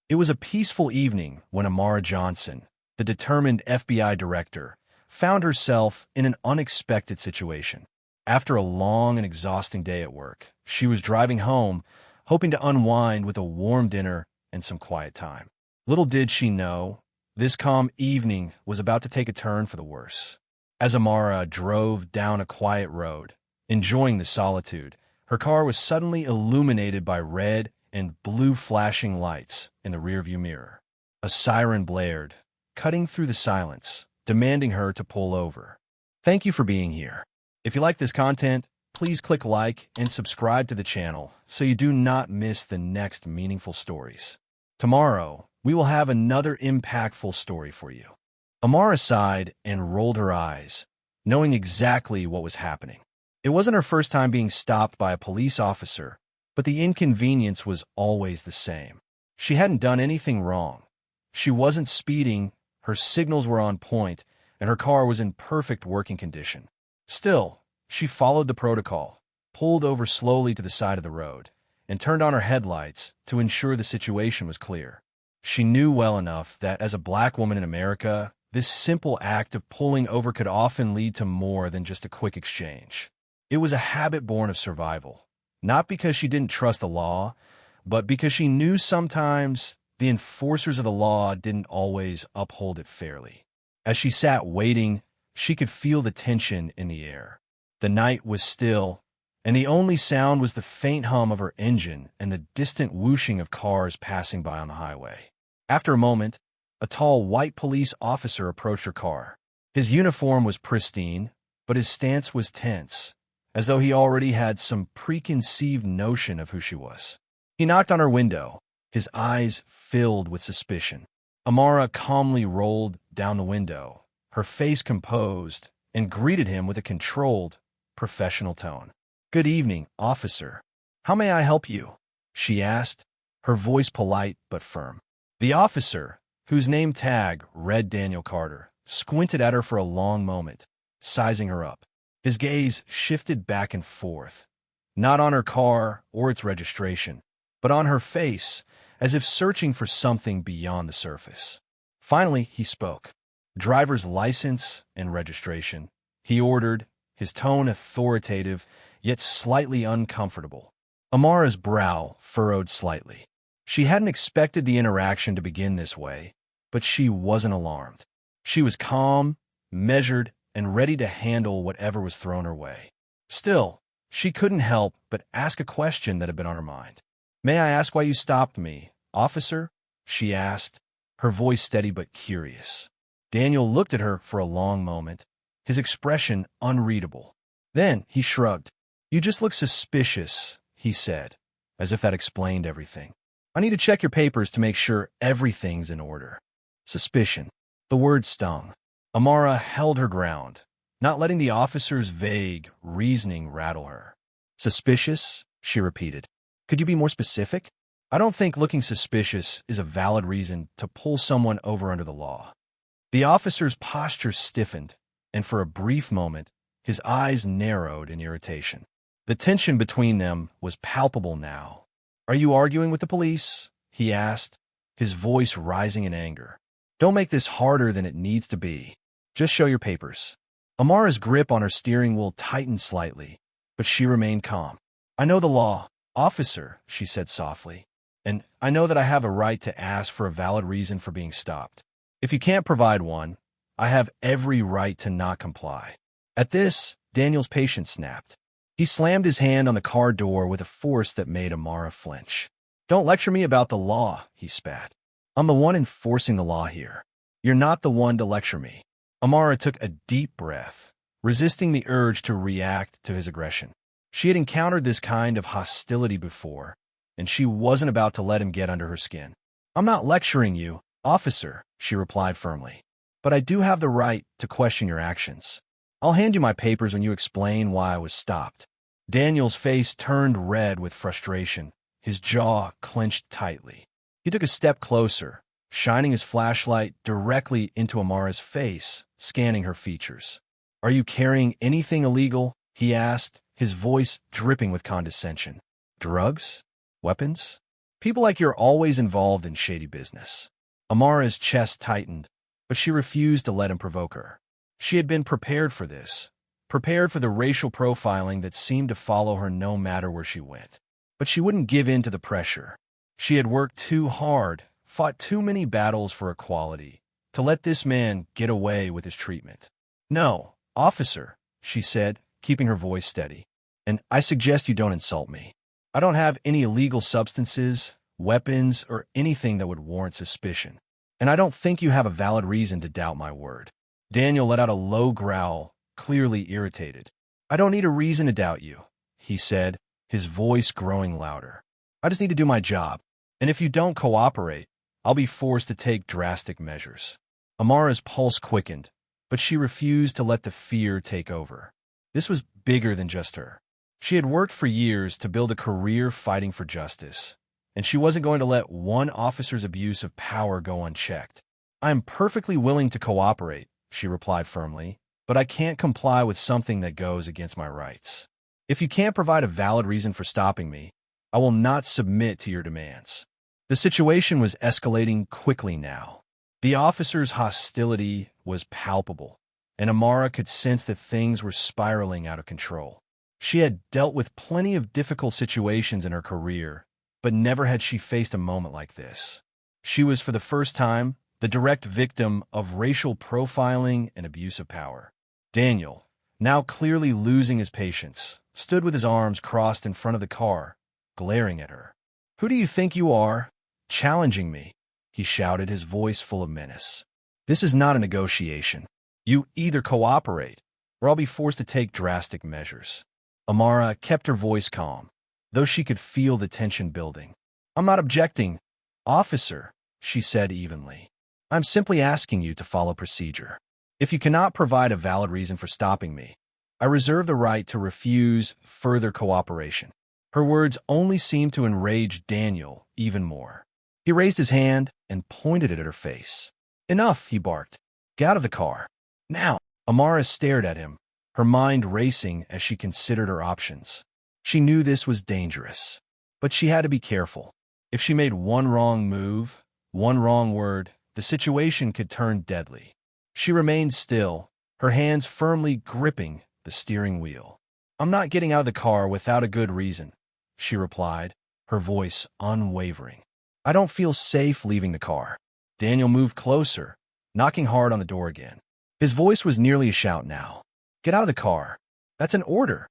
It was a peaceful evening when Amara Johnson, the determined FBI director, found herself in an unexpected situation. After a long and exhausting day at work, she was driving home, hoping to unwind with a warm dinner and some quiet time. Little did she know, this calm evening was about to take a turn for the worse. As Amara drove down a quiet road, enjoying the solitude, her car was suddenly illuminated by red and blue flashing lights in the rearview mirror. A siren blared, cutting through the silence, demanding her to pull over. Thank you for being here. If you like this content, please click like and subscribe to the channel so you do not miss the next meaningful stories. Tomorrow, we will have another impactful story for you. Amara sighed and rolled her eyes, knowing exactly what was happening. It wasn't her first time being stopped by a police officer, but the inconvenience was always the same. She hadn't done anything wrong. She wasn't speeding, her signals were on point, and her car was in perfect working condition. Still, she followed the protocol, pulled over slowly to the side of the road, and turned on her headlights to ensure the situation was clear. She knew well enough that as a black woman in America, this simple act of pulling over could often lead to more than just a quick exchange. It was a habit born of survival. Not because she didn't trust the law, but because she knew sometimes the enforcers of the law didn't always uphold it fairly. As she sat waiting, she could feel the tension in the air. The night was still, and the only sound was the faint hum of her engine and the distant whooshing of cars passing by on the highway. After a moment, a tall white police officer approached her car. His uniform was pristine, but his stance was tense, as though he already had some preconceived notion of who she was. He knocked on her window, his eyes filled with suspicion. Amara calmly rolled down the window, her face composed, and greeted him with a controlled, professional tone. "Good evening, officer. How may I help you?" she asked, her voice polite but firm. The officer, whose name tag read Daniel Carter, squinted at her for a long moment, sizing her up. His gaze shifted back and forth, not on her car or its registration, but on her face, as if searching for something beyond the surface. Finally, he spoke. "Driver's license and registration," he ordered, his tone authoritative, yet slightly uncomfortable. Amara's brow furrowed slightly. She hadn't expected the interaction to begin this way, but she wasn't alarmed. She was calm, measured, and ready to handle whatever was thrown her way. Still, she couldn't help but ask a question that had been on her mind. "May I ask why you stopped me, officer?" she asked, her voice steady but curious. Daniel looked at her for a long moment, his expression unreadable. Then he shrugged. "You just look suspicious," he said, as if that explained everything. "I need to check your papers to make sure everything's in order." Suspicion. The word stung. Amara held her ground, not letting the officer's vague reasoning rattle her. "Suspicious?" she repeated. "Could you be more specific?" "I don't think looking suspicious is a valid reason to pull someone over under the law." The officer's posture stiffened, and for a brief moment, his eyes narrowed in irritation. The tension between them was palpable now. "Are you arguing with the police?" he asked, his voice rising in anger. "Don't make this harder than it needs to be. Just show your papers." Amara's grip on her steering wheel tightened slightly, but she remained calm. "I know the law, officer," she said softly, "and I know that I have a right to ask for a valid reason for being stopped. If you can't provide one, I have every right to not comply." At this, Daniel's patience snapped. He slammed his hand on the car door with a force that made Amara flinch. "Don't lecture me about the law," he spat. "I'm the one enforcing the law here. You're not the one to lecture me." Amara took a deep breath, resisting the urge to react to his aggression. She had encountered this kind of hostility before, and she wasn't about to let him get under her skin. "I'm not lecturing you, officer," she replied firmly, "but I do have the right to question your actions. I'll hand you my papers when you explain why I was stopped." Daniel's face turned red with frustration, his jaw clenched tightly. He took a step closer, shining his flashlight directly into Amara's face, scanning her features. "Are you carrying anything illegal?" he asked, his voice dripping with condescension. "Drugs? Weapons? People like you are always involved in shady business. Amara's chest tightened, but she refused to let him provoke her. She had been prepared for this, prepared for the racial profiling that seemed to follow her no matter where she went. But she wouldn't give in to the pressure. She had worked too hard, fought too many battles for equality, to let this man get away with his treatment. "No, officer," she said, keeping her voice steady. "And I suggest you don't insult me. I don't have any illegal substances, weapons, or anything that would warrant suspicion. And I don't think you have a valid reason to doubt my word." Daniel let out a low growl, clearly irritated. "I don't need a reason to doubt you," he said, his voice growing louder. "I just need to do my job. And if you don't cooperate, I'll be forced to take drastic measures." Amara's pulse quickened, but she refused to let the fear take over. This was bigger than just her. She had worked for years to build a career fighting for justice, and she wasn't going to let one officer's abuse of power go unchecked. "I'm perfectly willing to cooperate," she replied firmly, "but I can't comply with something that goes against my rights. If you can't provide a valid reason for stopping me, I will not submit to your demands." The situation was escalating quickly now. The officer's hostility was palpable, and Amara could sense that things were spiraling out of control. She had dealt with plenty of difficult situations in her career, but never had she faced a moment like this. She was, for the first time, the direct victim of racial profiling and abuse of power. Daniel, now clearly losing his patience, stood with his arms crossed in front of the car, glaring at her. "Who do you think you are, challenging me?" he shouted, his voice full of menace. "This is not a negotiation. You either cooperate, or I'll be forced to take drastic measures." Amara kept her voice calm, though she could feel the tension building. "I'm not objecting, officer," she said evenly. "I'm simply asking you to follow procedure. If you cannot provide a valid reason for stopping me, I reserve the right to refuse further cooperation." Her words only seemed to enrage Daniel even more. He raised his hand and pointed it at her face. "Enough," he barked. "Get out of the car. Now." Amara stared at him, her mind racing as she considered her options. She knew this was dangerous, but she had to be careful. If she made one wrong move, one wrong word, the situation could turn deadly. She remained still, her hands firmly gripping the steering wheel. "I'm not getting out of the car without a good reason," she replied, her voice unwavering. "I don't feel safe leaving the car." Daniel moved closer, knocking hard on the door again. His voice was nearly a shout now. "Get out of the car. That's an order."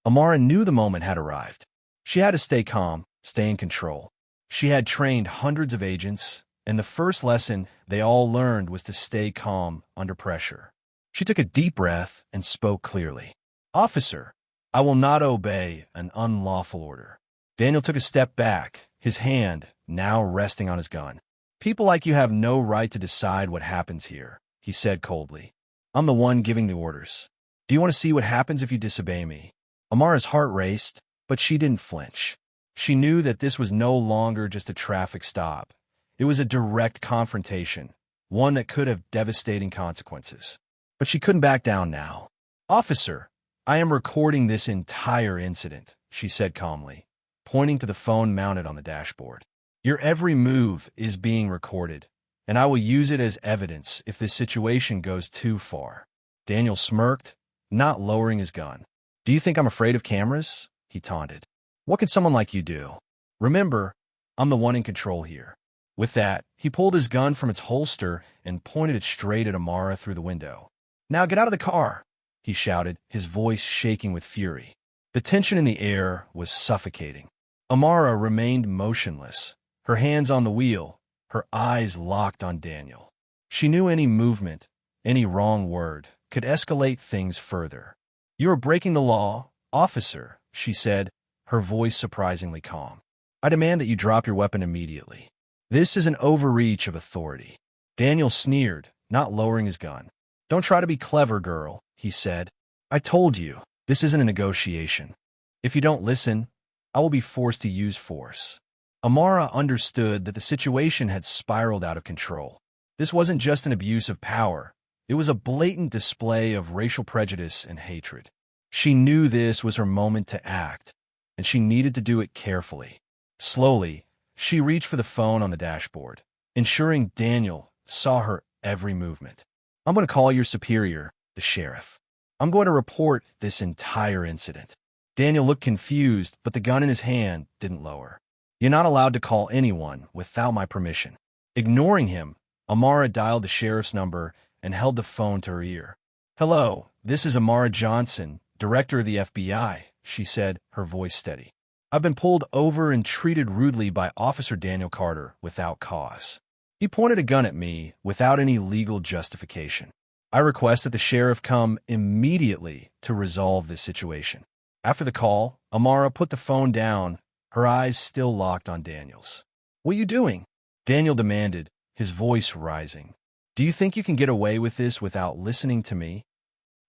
Amara knew the moment had arrived. She had to stay calm, stay in control. She had trained hundreds of agents, and the first lesson they all learned was to stay calm under pressure. She took a deep breath and spoke clearly. "Officer, I will not obey an unlawful order." Daniel took a step back, his hand now resting on his gun. "People like you have no right to decide what happens here," he said coldly. "I'm the one giving the orders. Do you want to see what happens if you disobey me?" Amara's heart raced, but she didn't flinch. She knew that this was no longer just a traffic stop. It was a direct confrontation, one that could have devastating consequences. But she couldn't back down now. "Officer, I am recording this entire incident," she said calmly, pointing to the phone mounted on the dashboard. "Your every move is being recorded, and I will use it as evidence if this situation goes too far." Daniel smirked, not lowering his gun. "Do you think I'm afraid of cameras?" he taunted. "What could someone like you do? Remember, I'm the one in control here." With that, he pulled his gun from its holster and pointed it straight at Amara through the window. "Now get out of the car," he shouted, his voice shaking with fury. The tension in the air was suffocating. Amara remained motionless, her hands on the wheel, her eyes locked on Daniel. She knew any movement, any wrong word, could escalate things further. "You are breaking the law, officer," she said, her voice surprisingly calm. "I demand that you drop your weapon immediately. This is an overreach of authority." Daniel sneered, not lowering his gun. "Don't try to be clever, girl," he said. "I told you, this isn't a negotiation. If you don't listen, I will be forced to use force." Amara understood that the situation had spiraled out of control. This wasn't just an abuse of power. It was a blatant display of racial prejudice and hatred. She knew this was her moment to act, and she needed to do it carefully. Slowly, She reached for the phone on the dashboard, ensuring Daniel saw her every movement. "I'm going to call your superior, the sheriff. I'm going to report this entire incident." Daniel looked confused, but the gun in his hand didn't lower. "You're not allowed to call anyone without my permission." Ignoring him, Amara dialed the sheriff's number and held the phone to her ear. "Hello, this is Amara Johnson, director of the FBI," she said, her voice steady. "I've been pulled over and treated rudely by Officer Daniel Carter without cause. He pointed a gun at me without any legal justification. I request that the sheriff come immediately to resolve this situation." After the call, Amara put the phone down, her eyes still locked on Daniel's. "What are you doing?" Daniel demanded, his voice rising. "Do you think you can get away with this without listening to me?"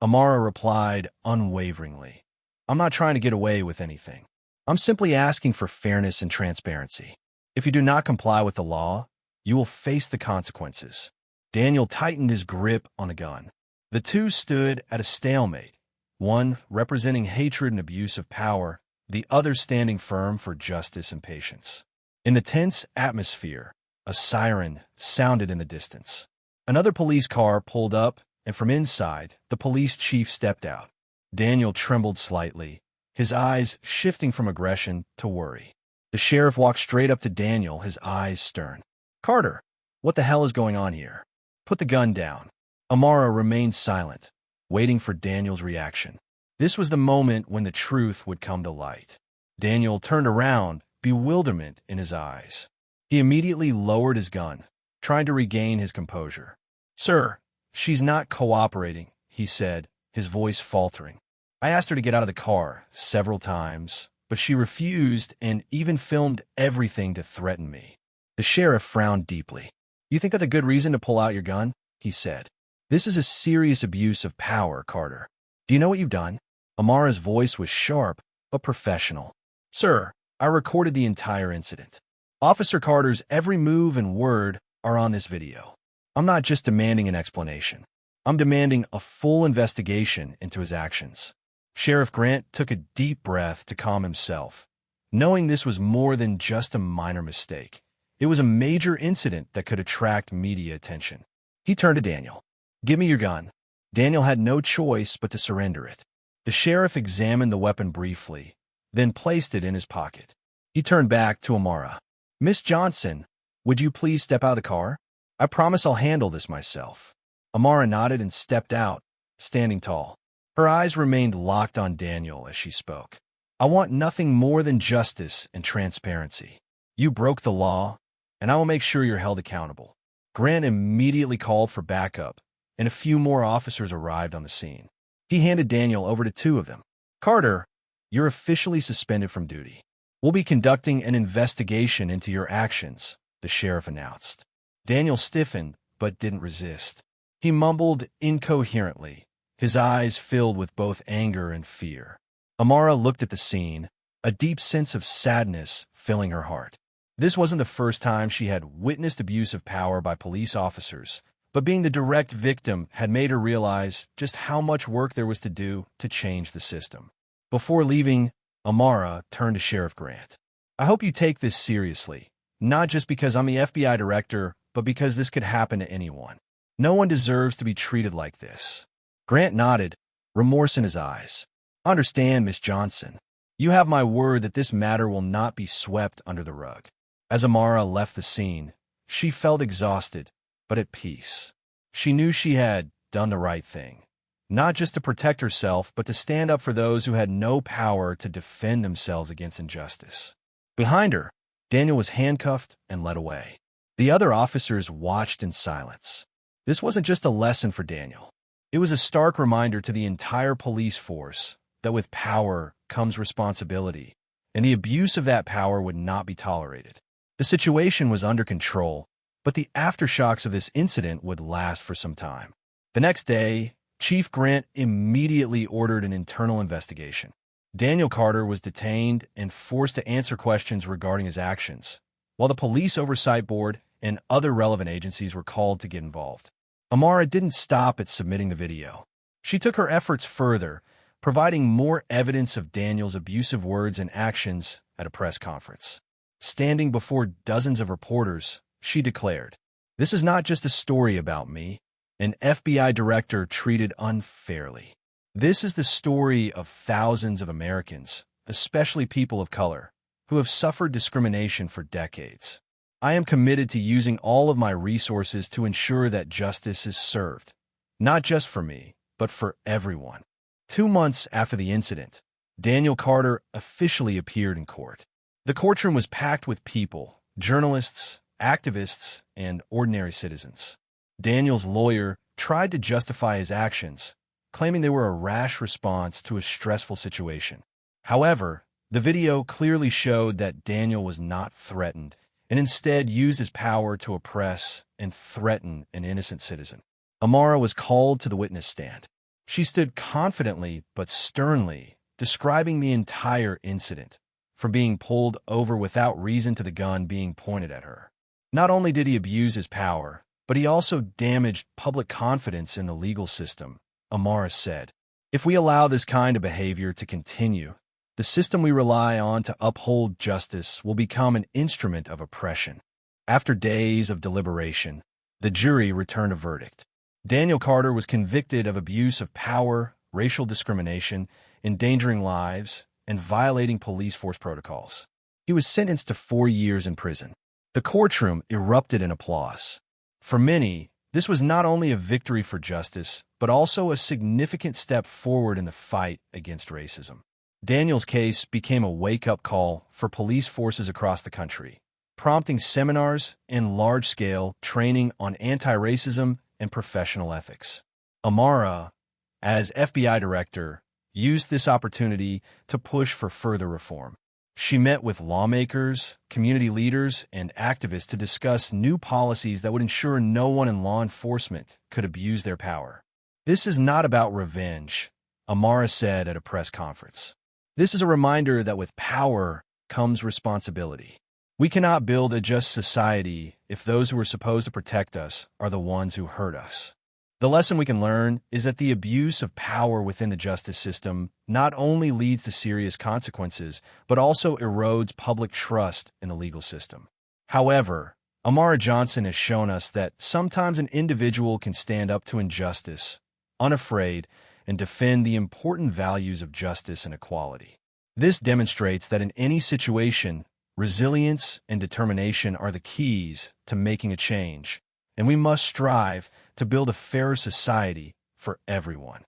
Amara replied unwaveringly, "I'm not trying to get away with anything. I'm simply asking for fairness and transparency. If you do not comply with the law, you will face the consequences." Daniel tightened his grip on a gun. The two stood at a stalemate, one representing hatred and abuse of power, the other standing firm for justice and patience. In the tense atmosphere, a siren sounded in the distance. Another police car pulled up, and from inside, the police chief stepped out. Daniel trembled slightly, his eyes shifting from aggression to worry. The sheriff walked straight up to Daniel, his eyes stern. "Carter, what the hell is going on here? Put the gun down." Amara remained silent, waiting for Daniel's reaction. This was the moment when the truth would come to light. Daniel turned around, bewilderment in his eyes. He immediately lowered his gun, trying to regain his composure. "Sir, she's not cooperating," he said, his voice faltering. "I asked her to get out of the car several times, but she refused and even filmed everything to threaten me." The sheriff frowned deeply. "You think that's a good reason to pull out your gun?" he said. "This is a serious abuse of power, Carter. Do you know what you've done?" Amara's voice was sharp, but professional. "Sir, I recorded the entire incident. Officer Carter's every move and word are on this video. I'm not just demanding an explanation. I'm demanding a full investigation into his actions." Sheriff Grant took a deep breath to calm himself, knowing this was more than just a minor mistake. It was a major incident that could attract media attention. He turned to Daniel. "Give me your gun." Daniel had no choice but to surrender it. The sheriff examined the weapon briefly, then placed it in his pocket. He turned back to Amara. "Miss Johnson, would you please step out of the car? I promise I'll handle this myself." Amara nodded and stepped out, standing tall. Her eyes remained locked on Daniel as she spoke. "I want nothing more than justice and transparency. You broke the law, and I will make sure you're held accountable." Grant immediately called for backup, and a few more officers arrived on the scene. He handed Daniel over to two of them. "Carter, you're officially suspended from duty. We'll be conducting an investigation into your actions," the sheriff announced. Daniel stiffened, but didn't resist. He mumbled incoherently, his eyes filled with both anger and fear. Amara looked at the scene, a deep sense of sadness filling her heart. This wasn't the first time she had witnessed abuse of power by police officers, but being the direct victim had made her realize just how much work there was to do to change the system. Before leaving, Amara turned to Sheriff Grant. "I hope you take this seriously, not just because I'm the FBI director, but because this could happen to anyone. No one deserves to be treated like this." Grant nodded, remorse in his eyes. "Understand, Miss Johnson. You have my word that this matter will not be swept under the rug." As Amara left the scene, she felt exhausted, but at peace. She knew she had done the right thing, not just to protect herself, but to stand up for those who had no power to defend themselves against injustice. Behind her, Daniel was handcuffed and led away. The other officers watched in silence. This wasn't just a lesson for Daniel. It was a stark reminder to the entire police force that with power comes responsibility, and the abuse of that power would not be tolerated. The situation was under control, but the aftershocks of this incident would last for some time. The next day, Chief Grant immediately ordered an internal investigation. Daniel Carter was detained and forced to answer questions regarding his actions, while the Police Oversight Board and other relevant agencies were called to get involved. Amara didn't stop at submitting the video. She took her efforts further, providing more evidence of Daniel's abusive words and actions at a press conference. Standing before dozens of reporters, she declared, "This is not just a story about me, an FBI director treated unfairly. This is the story of thousands of Americans, especially people of color, who have suffered discrimination for decades. I am committed to using all of my resources to ensure that justice is served, not just for me, but for everyone." 2 months after the incident, Daniel Carter officially appeared in court. The courtroom was packed with people, journalists, activists, and ordinary citizens. Daniel's lawyer tried to justify his actions, claiming they were a rash response to a stressful situation. However, the video clearly showed that Daniel was not threatened and instead used his power to oppress and threaten an innocent citizen. Amara was called to the witness stand. She stood confidently but sternly, describing the entire incident, from being pulled over without reason to the gun being pointed at her. Not only did he abuse his power, but he also damaged public confidence in the legal system, Amara said. "If we allow this kind of behavior to continue, the system we rely on to uphold justice will become an instrument of oppression." After days of deliberation, the jury returned a verdict. Daniel Carter was convicted of abuse of power, racial discrimination, endangering lives, and violating police force protocols. He was sentenced to 4 years in prison. The courtroom erupted in applause. For many, this was not only a victory for justice, but also a significant step forward in the fight against racism. Daniel's case became a wake-up call for police forces across the country, prompting seminars and large-scale training on anti-racism and professional ethics. Amara, as FBI director, used this opportunity to push for further reform. She met with lawmakers, community leaders, and activists to discuss new policies that would ensure no one in law enforcement could abuse their power. "This is not about revenge," Amara said at a press conference. "This is a reminder that with power comes responsibility. We cannot build a just society if those who are supposed to protect us are the ones who hurt us." The lesson we can learn is that the abuse of power within the justice system not only leads to serious consequences, but also erodes public trust in the legal system. However, Amara Johnson has shown us that sometimes an individual can stand up to injustice, unafraid, and defend the important values of justice and equality. This demonstrates that in any situation, resilience and determination are the keys to making a change, and we must strive to build a fairer society for everyone.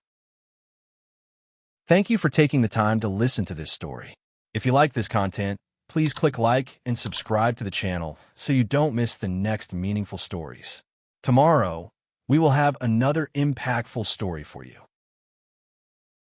Thank you for taking the time to listen to this story. If you like this content, please click like and subscribe to the channel so you don't miss the next meaningful stories. Tomorrow, we will have another impactful story for you.